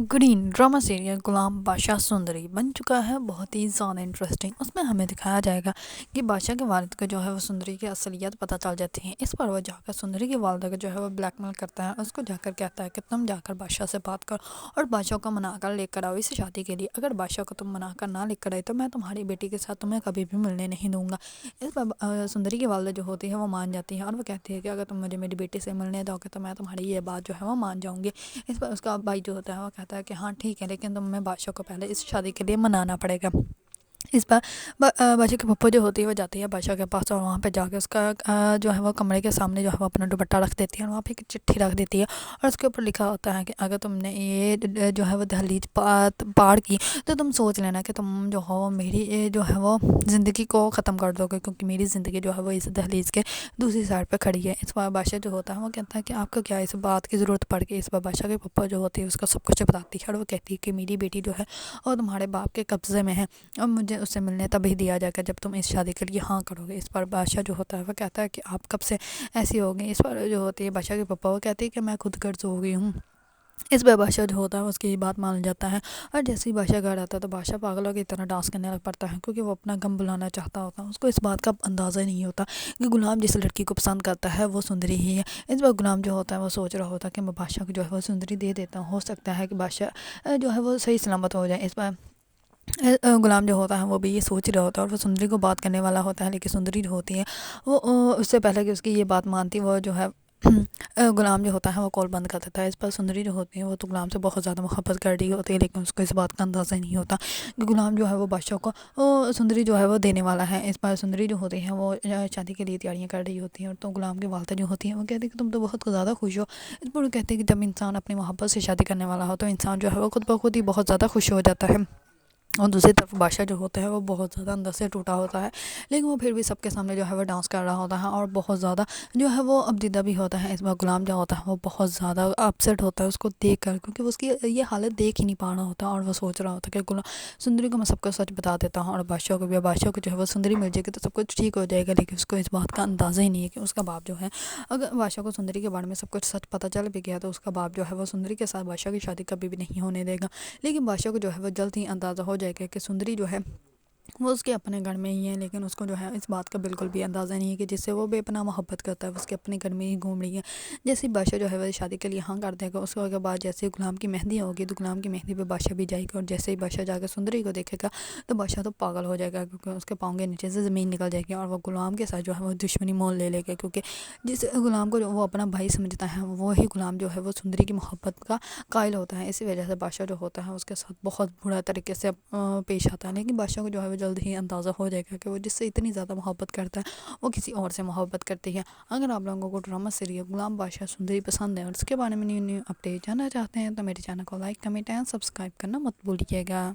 Green drama serial Ghulam بادشاہ سندری بن چکا ہے بہت ہی زیادہ انٹرسٹنگ۔ اس میں ہمیں دکھایا جائے گا کہ بادشاہ کے والد کو جو ہے وہ سندری کی اصلیت پتہ چل جاتی ہے۔ اس پر وہ جا کر سندری کی والدہ کو جو ہے وہ بلیک میل کرتا ہے، اس کو جا کر کہتا ہے کہ تم جا کر بادشاہ سے بات کرو اور بادشاہ کو منا کر لے کر آؤ اس شادی کے لیے۔ اگر بادشاہ کو تم منا کر نہ لے کر آئے تو میں تمہاری بیٹی کے ساتھ تمہیں کبھی بھی ملنے نہیں دوں گا۔ اس پر سندری کی والدہ جو ہوتی ہے وہ مان جاتی ہے اور وہ کہتی ہے کہ اگر تم مجھے میری بیٹی سے ملنے دو گے تو میں تمہاری یہ بات جو ہے وہ مان جاؤں گی۔ اس پر اس کا بھائی جو ہوتا ہے وہ کہتا ہے کہ ہاں ٹھیک ہے، لیکن تمہیں بادشاہ کو پہلے اس شادی کے لیے منانا پڑے گا۔ اس پر بادشاہ کی پھپھو جو ہوتی ہے وہ جاتی ہے بادشاہ کے پاس اور وہاں پہ جا کے اس کا جو ہے وہ کمرے کے سامنے جو ہے وہ اپنا دوپٹہ رکھ دیتی ہے اور وہاں پہ ایک چٹھی رکھ دیتی ہے اور اس کے اوپر لکھا ہوتا ہے کہ اگر تم نے یہ جو ہے وہ دہلیز پار کی تو تم سوچ لینا کہ تم جو ہو میری جو ہے وہ زندگی کو ختم کر دو گے، کیونکہ میری زندگی جو ہے وہ اس دہلیز کے دوسری سائڈ پہ کھڑی ہے۔ اس پر بادشاہ جو ہوتا ہے وہ کہتا ہے کہ آپ کو کیا اس بات کی ضرورت پڑ گئی۔ اس پر بادشاہ کی پھپھو جو ہوتی ہے اس کو سب کچھ بتاتی ہے اور وہ کہتی ہے کہ میری بیٹی جو ہے اور تمہارے باپ کے قبضے میں ہے اور مجھے اس سے ملنے تبھی دیا جائے گا جب تم اس شادی کے لیے ہاں کرو گے۔ اس پر بادشاہ جو ہوتا ہے وہ کہتا ہے کہ آپ کب سے ایسی ہو گئی۔ اس پر جو ہوتی ہے بادشاہ کی پھپھو وہ کہتی ہے کہ میں خود غرض ہو گئی ہوں۔ اس پہ بادشاہ جو ہوتا ہے اس کی بات مان جاتا ہے اور جیسے ہی بادشاہ گھر آتا ہے تو بادشاہ پاگلوں کی طرح ڈانس کرنے لگ پڑتا ہے، کیونکہ وہ اپنا غم بلانا چاہتا ہوتا ہے۔ اس کو اس بات کا اندازہ نہیں ہوتا کہ غلام جس لڑکی کو پسند کرتا ہے وہ سندری ہی ہے۔ اس پر غلام جو ہوتا ہے وہ سوچ رہا ہوتا ہے کہ میں بادشاہ کو جو ہے وہ سندری دے دیتا ہوں، ہو سکتا ہے کہ بادشاہ جو ہے وہ صحیح سلامت ہو جائے۔ اس پر غلام جو ہوتا ہے وہ بھی یہ سوچ رہا ہوتا ہے اور وہ سندری کو بات کرنے والا ہوتا ہے، لیکن سندری جو ہوتی ہے وہ اس سے پہلے کہ اس کی یہ بات مانتی وہ جو ہے غلام جو ہوتا ہے وہ کال بند کر دیتا ہے۔ اس پر سندری جو ہوتی ہے وہ تو غلام سے بہت زیادہ محبت کر رہی ہوتی ہے، لیکن اس کو اس بات کا اندازہ نہیں ہوتا کہ غلام جو ہے وہ بادشاہ کو سندری جو ہے وہ دینے والا ہے۔ اس پر سندری جو ہوتی ہے وہ شادی کے لیے تیاریاں کر رہی ہوتی ہیں، تو غلام کی والدہ جو ہوتی ہے وہ کہتی ہے کہ تم تو بہت زیادہ خوش ہو۔ اس پر وہ کہتے ہیں کہ جب انسان اپنی محبت سے شادی کرنے والا ہو تو انسان جو ہے وہ خود بخود ہی بہت زیادہ خوش ہو جاتا ہے۔ اور دوسری طرف بادشاہ جو ہوتا ہے وہ بہت زیادہ اندر سے ٹوٹا ہوتا ہے، لیکن وہ پھر بھی سب کے سامنے جو ہے وہ ڈانس کر رہا ہوتا ہے اور بہت زیادہ جو ہے وہ ابدیدہ بھی ہوتا ہے۔ اس میں غلام جو ہوتا ہے وہ بہت زیادہ اپسیٹ ہوتا ہے اس کو دیکھ کر، کیونکہ اس کی یہ حالت دیکھ ہی نہیں پا رہا ہوتا اور وہ سوچ رہا ہوتا ہے کہ سندری کو میں سب کو سچ بتا دیتا ہوں اور بادشاہ کو جو ہے وہ سندری مل جائے گی تو سب کچھ ٹھیک ہو جائے گا، لیکن اس کو اس بات کا اندازہ ہی نہیں ہے کہ اس کا باپ جو ہے اگر بادشاہ کو سندری کے بارے میں سب کچھ سچ پتہ چل بھی گیا تو اس کا باپ جو ہے وہ سندری کے ساتھ بادشاہ کی شادی کبھی بھی نہیں ہونے دے گا۔ لیکن بادشاہ کو جو ہے وہ جلد ہی اندازہ ہو جائے گا کہ سندری جو ہے وہ اس کے اپنے گھر میں ہی ہے، لیکن اس کو جو ہے اس بات کا بالکل بھی اندازہ نہیں ہے کہ جس سے وہ بے پناہ محبت کرتا ہے وہ اس کے اپنے گھر میں ہی گھوم رہی ہے۔ جیسے ہی بادشاہ جو ہے وہ شادی کے لیے ہاں کر دے گا اس کے بعد جیسے غلام کی مہندی ہوگی تو غلام کی مہندی پہ بادشاہ بھی جائے گا، اور جیسے ہی بادشاہ جا کے سندری کو دیکھے گا تو بادشاہ تو پاگل ہو جائے گا، کیونکہ اس کے پاؤں کے نیچے سے زمین نکل جائے گی اور وہ غلام کے ساتھ جو ہے وہ دشمنی مول لے لے گا، کیونکہ جس غلام کو جو وہ اپنا بھائی سمجھتا ہے وہی غلام جو ہے وہ سندری کی محبت کا قائل ہوتا ہے۔ اسی وجہ سے بادشاہ جو ہوتا ہے اس کے ساتھ بہت برا طریقے سے پیش آتا ہے، لیکن بادشاہ کو جو ہے وہ جلد ہی اندازہ ہو جائے گا کہ وہ جس سے اتنی زیادہ محبت کرتا ہے وہ کسی اور سے محبت کرتی ہے۔ اگر آپ لوگوں کو ڈرامہ سیریل غلام بادشاہ سندری پسند ہے اور اس کے بارے میں نیو اپڈیٹ جاننا چاہتے ہیں تو میرے چینل کو لائک، کمنٹ اینڈ سبسکرائب کرنا مت بھولیے گا۔